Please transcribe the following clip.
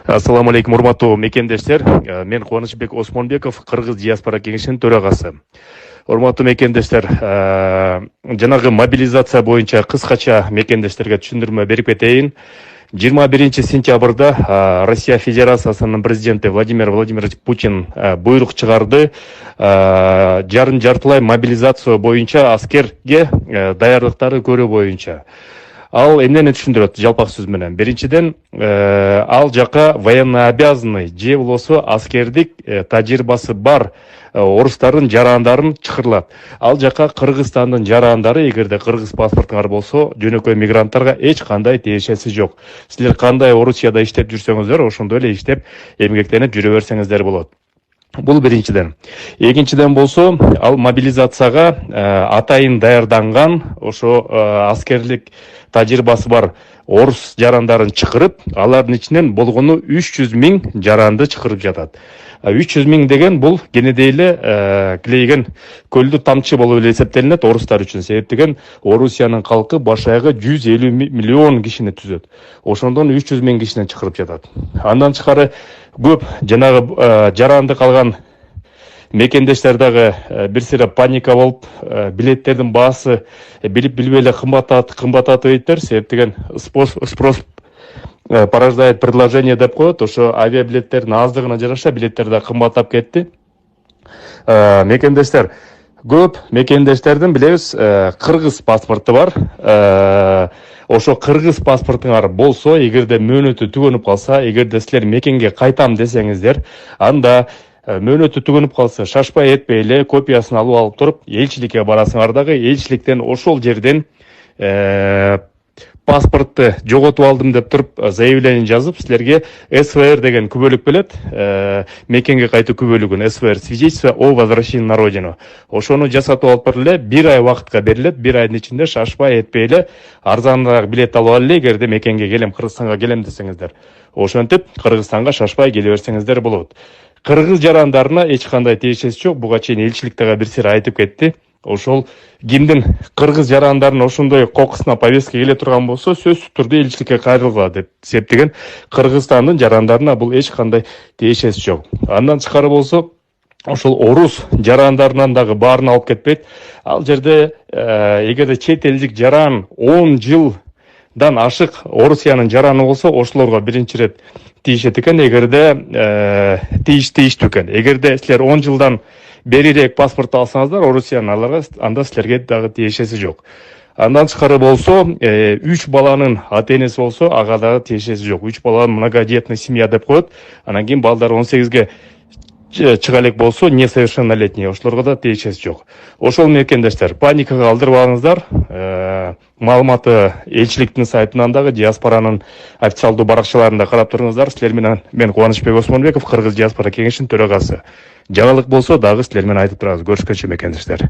Ассаламу алейкум, урматтуу мекендештер. Мен Кубанычбек Осмонбеков, Кыргыз диаспора кеңешинин төрагасы. Урматтуу мекендештер, жанагы мобилизация боюнча кыскача мекендештерге түшүндүрмө берип кетейин. 21 сентябрда Россия Федерациясынын президенти Владимир Владимирович Путин буйрук чыгарды. Жартылай мобилизация боюнча аскерге даярдыктары көрүү боюнча. Ал эмнени түшүндүрөт жалпак сөз менен? Биринчиден, ал жака военно обязанный же болбосо аскердик тажрыйбасы бар орустардын жарандарын чакырылат. Ал жака Кыргызстандын жарандары, эгерде кыргыз паспортуңар болсо, жөнөкөй мигранттарга эч кандай тиешеси жок. Силер кандай Орусияда иштеп жүрсөңүздөр, ошондой эле иштеп, эмгектенип жүрө берсеңиздер болот. Бул биринчиден. Экинчиден болсо, ал мобилизацияга атайын даярданган ошо аскерлик тажрыйбасы бар орус жарандарын чакырып, алардын ичинен болгону 300 000 жаранды чакырып жатат. 300 000 деген бул кенедей эле килейген көлдү тамчы болуп эле эсептелинет орустар үчүн. Себептеген Орусиянын калкы баш аягы 150 миллион кишини түзөт. Ошондон 300 000 кишинен чакырып жатат. Андан тышкары көп жанагы жаранды калган мекендештер дагы бир сыйра паника болуп, билеттердин баасы билип билбей эле кымбаттатып ийиттер. Себептеген спрос порождает предложение деп коет. Ошо авиабилеттердин аздыгына жараша билеттер да кымбаттап кетти. Мекендештер көп мекендештердин билебиз кыргыз паспорту бар. Ошо кыргыз паспортуңар болсо, эгерде мөөнөтү түгөнүп калса, эгерде силер мекенге кайтам десеңиздер, анда мөөнөтү түгөнүп калса, шашпай этпей эле копиясын алып туруп, элчиликке барасыңар дагы, элчиликтен ошол жерден паспортты жоготуп алдым деп туруп заявление жазып, силерге СВР деген күбөлүк белет, мекенге кайтуу күбөлүгүн, СВР, свидетельство о возвращении на родину. Ошону жасатып алып эле 1 ай убакытка берилет. 1 айдын ичинде шашпай этпей эле арзаныраак билет алып алып эле, эгерде мекенге келем, Кыргызстанга келем десеңиздер. Ошентип Кыргызстанга шашпай келе берсеңиздер болот. Кыргыз жарандарына эч кандай тиешеси жок. Буга чейин элчиликтеги бир сыйра айтып кетти. Ошол кимдин кыргыз жарандарын ошондой кокусуна повестка келе турган болсо, сөзсүз түрдө элчиликке кайрылгыла деп септеген Кыргызстандын жарандарына бул эч кандай тиешеси жок. Андан тышкары болсо, ошол орус жарандарынан дагы баарын алып кетпейт. Ал жерде эгерде чет элдик жаран 10 жылдан ашык Орусиянын жараны болсо, ошолорго биринчи ирет тийишет экен. Эгерде тийиштүү экен. Эгерде силер 10 жылдан берирээк паспорт алсаңыздар, Орусиянын аларга анда силерге дагы тиешеси жок. Андан тышкары болсо, 3 баланын ата-энеси болсо, ага дагы тиешеси жок. 3 баланын многодетный семья деп коет. Анан кийин балдар 18ге чыга элек болсо, несовершеннолетний, ошолорго да тиешеси жок. Ошол мекендештер, паникага алдырбаңыздар. Маалыматы элчиликтин сайтынан дагы, диаспоранын официалдуу баракчаларында карап туруңуздар. Силер менен мен Кубанычбек Осмонбеков, Кыргыз диаспора кеңешинин төрагасы. Жаңылык болсо дагы силер менен айтып турабыз. Көрүшкөнчө мекендештер.